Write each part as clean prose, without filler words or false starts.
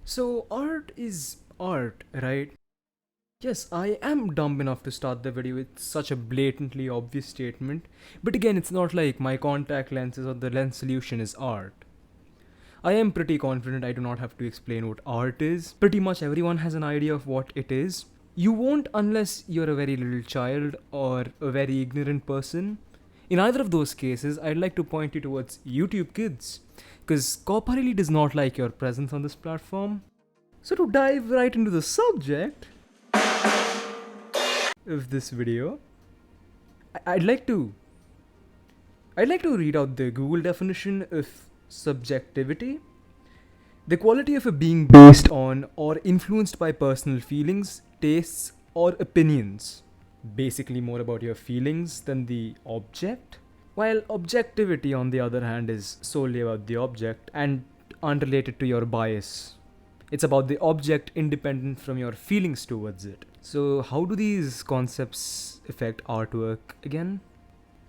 So art is art, right? Yes, I am dumb enough to start the video with such a blatantly obvious statement, but again, it's not like my contact lenses or the lens solution is art. I am pretty confident I do not have to explain what art is. Pretty much everyone has an idea of what it is. You won't unless you're a very little child or a very ignorant person. In either of those cases, I'd like to point you towards YouTube Kids, because Coppa really does not like your presence on this platform. So to dive right into the subject of this video, I'd like to read out the Google definition of subjectivity. The quality of a being based on or influenced by personal feelings, tastes, or opinions. Basically more about your feelings than the object. While objectivity, on the other hand, is solely about the object and unrelated to your bias. It's about the object independent from your feelings towards it. So, how do these concepts affect artwork again?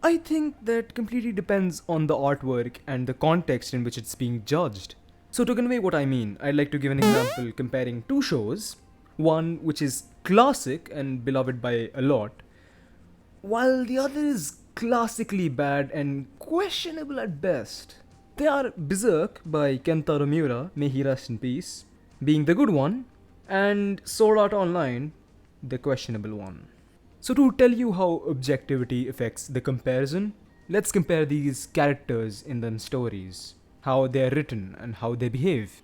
I think that completely depends on the artwork and the context in which it's being judged. So, to convey what I mean, I'd like to give an example comparing two shows. One which is classic and beloved by a lot, while the other is classically bad and questionable at best. They are Berserk by Kentaro Miura, may he rest in peace, being the good one, and Sword Art Online, the questionable one. So to tell you how objectivity affects the comparison, let's compare these characters in the stories, how they are written and how they behave.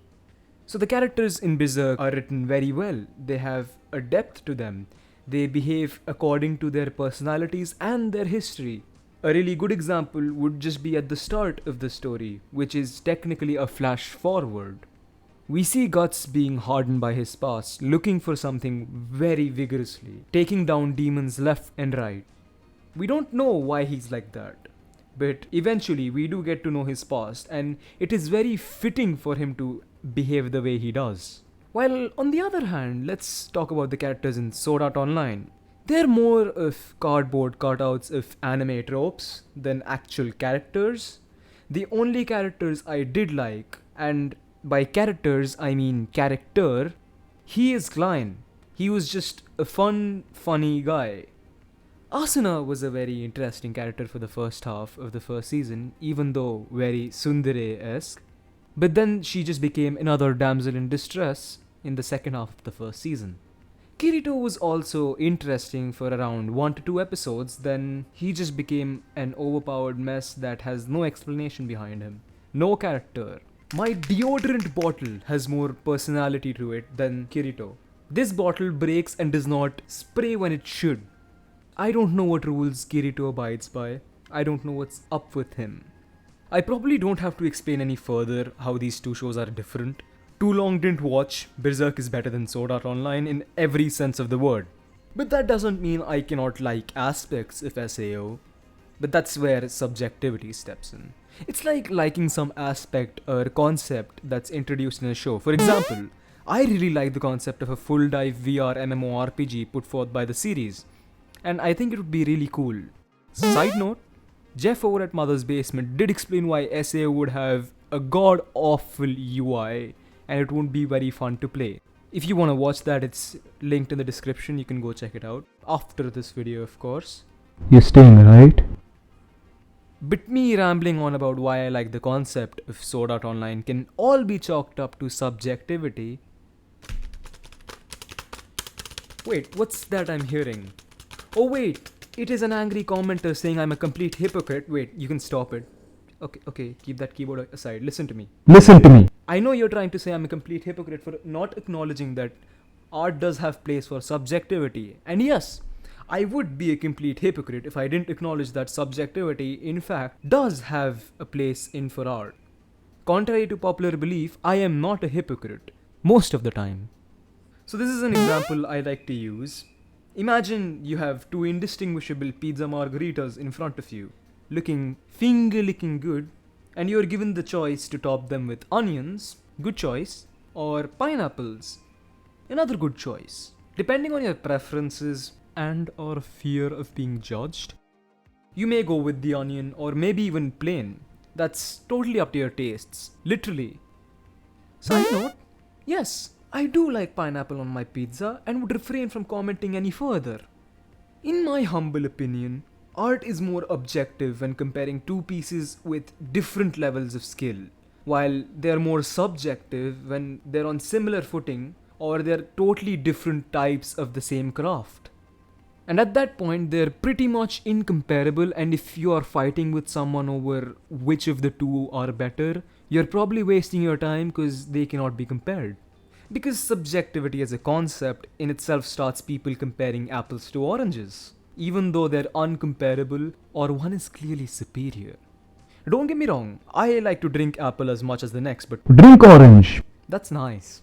So the characters in Berserk are written very well. They have a depth to them. They behave according to their personalities and their history. A really good example would just be at the start of the story, which is technically a flash forward. We see Guts being hardened by his past, looking for something very vigorously, taking down demons left and right. We don't know why he's like that, but eventually we do get to know his past, and it is very fitting for him to behave the way he does. While on the other hand, let's talk about the characters in Sword Art Online. They're more of cardboard cutouts of anime tropes than actual characters. The only characters I did like, and by characters I mean character, he is Klein. He was just a funny guy. Asuna was a very interesting character for the first half of the first season, even though very tsundere-esque. But then she just became another damsel in distress in the second half of the first season. Kirito was also interesting for around 1 to 2 episodes, then he just became an overpowered mess that has no explanation behind him. No character. My deodorant bottle has more personality to it than Kirito. This bottle breaks and does not spray when it should. I don't know what rules Kirito abides by. I don't know what's up with him. I probably don't have to explain any further how these two shows are different. Too long didn't watch, Berserk is better than Sword Art Online in every sense of the word. But that doesn't mean I cannot like aspects of SAO. But that's where subjectivity steps in. It's like liking some aspect or concept that's introduced in a show. For example, I really like the concept of a full dive VR MMORPG put forth by the series, and I think it would be really cool. Side note, Jeff over at Mother's Basement did explain why SAO would have a god awful UI and it won't be very fun to play. If you want to watch that, it's linked in the description, you can go check it out. After this video, of course. You're staying, right? But me rambling on about why I like the concept of Sword Art Online can all be chalked up to subjectivity. Wait, what's that I'm hearing? Oh wait, it is an angry commenter saying I'm a complete hypocrite. Wait, you can stop it. Okay, keep that keyboard aside. Listen to me. Listen to me. I know you're trying to say I'm a complete hypocrite for not acknowledging that art does have place for subjectivity. And yes, I would be a complete hypocrite if I didn't acknowledge that subjectivity, in fact, does have a place in for art. Contrary to popular belief, I am not a hypocrite, most of the time. So this is an example I like to use. Imagine you have two indistinguishable pizza margaritas in front of you, looking finger-licking good, and you're given the choice to top them with onions, good choice, or pineapples, another good choice. Depending on your preferences and or fear of being judged, you may go with the onion or maybe even plain. That's totally up to your tastes, literally. Side note, Yes, I do like pineapple on my pizza and would refrain from commenting any further. In my humble opinion, art is more objective when comparing two pieces with different levels of skill, while they're more subjective when they're on similar footing or they're totally different types of the same craft. And at that point, they're pretty much incomparable, and if you are fighting with someone over which of the two are better, you're probably wasting your time because they cannot be compared. Because subjectivity as a concept in itself starts people comparing apples to oranges, even though they're uncomparable or one is clearly superior. Don't get me wrong, I like to drink apple as much as the next, but Drink orange. that's nice.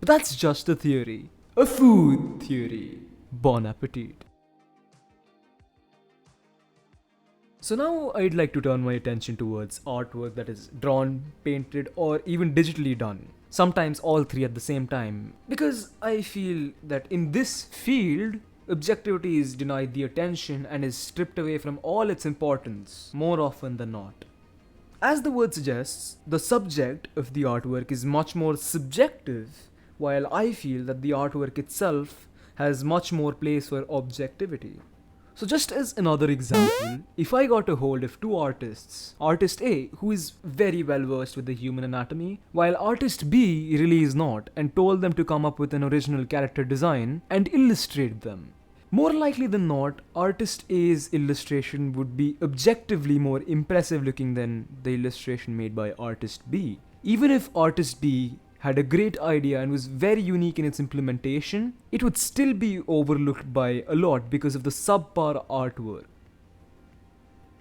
But that's just a theory. A food theory. Bon appetit. So now I'd like to turn my attention towards artwork that is drawn, painted, or even digitally done. Sometimes all three at the same time. Because I feel that in this field, objectivity is denied the attention and is stripped away from all its importance, more often than not. As the word suggests, the subject of the artwork is much more subjective, while I feel that the artwork itself has much more place for objectivity. So just as another example, if I got a hold of two artists, artist A, who is very well versed with the human anatomy, while artist B really is not, and told them to come up with an original character design and illustrate them. More likely than not, artist A's illustration would be objectively more impressive looking than the illustration made by artist B. Even if artist B had a great idea and was very unique in its implementation, it would still be overlooked by a lot because of the subpar artwork.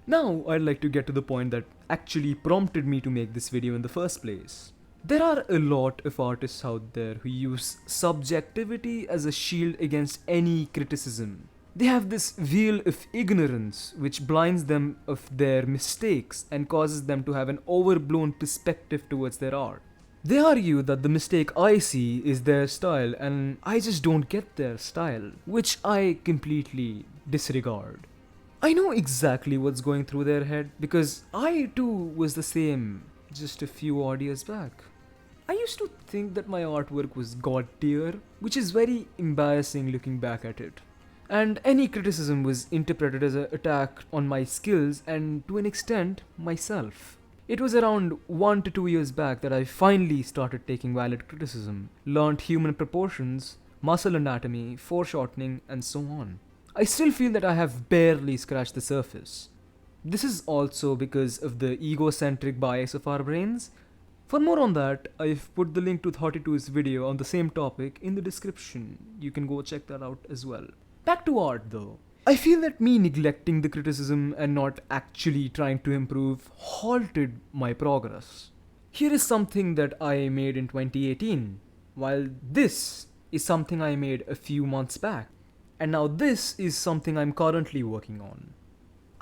Now, I'd like to get to the point that actually prompted me to make this video in the first place. There are a lot of artists out there who use subjectivity as a shield against any criticism. They have this veil of ignorance which blinds them of their mistakes and causes them to have an overblown perspective towards their art. They argue that the mistake I see is their style and I just don't get their style, which I completely disregard. I know exactly what's going through their head because I too was the same just a few odd years back. I used to think that my artwork was god tier, which is very embarrassing looking back at it. And any criticism was interpreted as an attack on my skills and to an extent, myself. It was around 1 to 2 years back that I finally started taking valid criticism, learnt human proportions, muscle anatomy, foreshortening, and so on. I still feel that I have barely scratched the surface. This is also because of the egocentric bias of our brains. For more on that, I've put the link to 32's video on the same topic in the description. You can go check that out as well. Back to art though. I feel that me neglecting the criticism and not actually trying to improve halted my progress. Here is something that I made in 2018, while this is something I made a few months back, and now this is something I'm currently working on.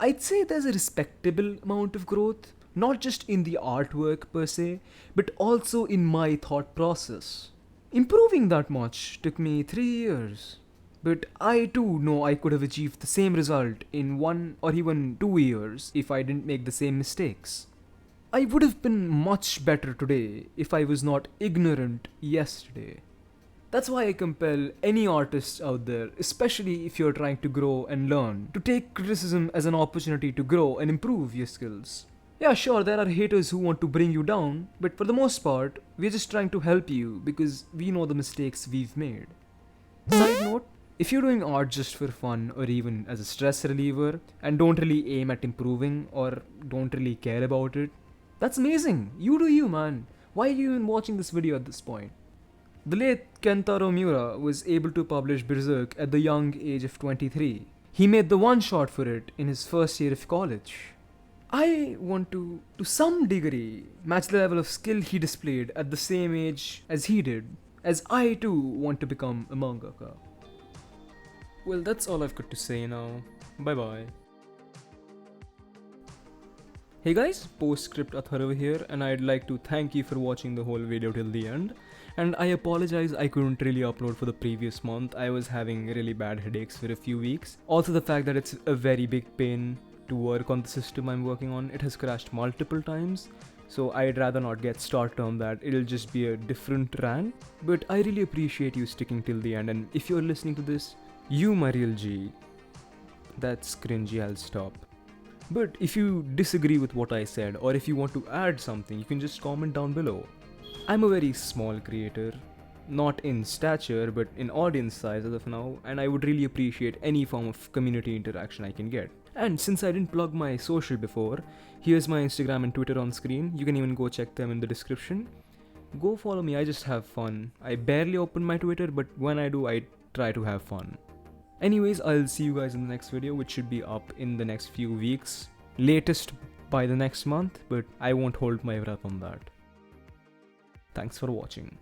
I'd say there's a respectable amount of growth, not just in the artwork per se, but also in my thought process. Improving that much took me 3 years. But I too know I could have achieved the same result in 1 or even 2 years if I didn't make the same mistakes. I would have been much better today if I was not ignorant yesterday. That's why I compel any artists out there, especially if you're trying to grow and learn, to take criticism as an opportunity to grow and improve your skills. Yeah, sure, there are haters who want to bring you down, but for the most part, we're just trying to help you because we know the mistakes we've made. Side note, if you're doing art just for fun or even as a stress reliever and don't really aim at improving or don't really care about it, that's amazing. You do you, man. Why are you even watching this video at this point? The late Kentaro Miura was able to publish Berserk at the young age of 23. He made the one shot for it in his first year of college. I want to some degree, match the level of skill he displayed at the same age as he did, as I too want to become a mangaka. Well, that's all I've got to say now. Bye bye. Hey guys, Postscript Atharva here, and I'd like to thank you for watching the whole video till the end. And I apologize I couldn't really upload for the previous month. I was having really bad headaches for a few weeks. Also the fact that it's a very big pain to work on the system I'm working on. It has crashed multiple times, So I'd rather not get started on that. It'll just be a different rant. But I really appreciate you sticking till the end. And if you're listening to this, you my real G. That's cringy, I'll stop. But if you disagree with what I said, or if you want to add something, you can just comment down below. I'm a very small creator, not in stature but in audience size as of now, and I would really appreciate any form of community interaction I can get. And since I didn't plug my social before, here's my Instagram and Twitter on screen. You can even go check them in the description. Go follow me, I just have fun. I barely open my Twitter, but when I do, I try to have fun. Anyways, I'll see you guys in the next video, which should be up in the next few weeks. Latest by the next month, but I won't hold my breath on that. Thanks for watching.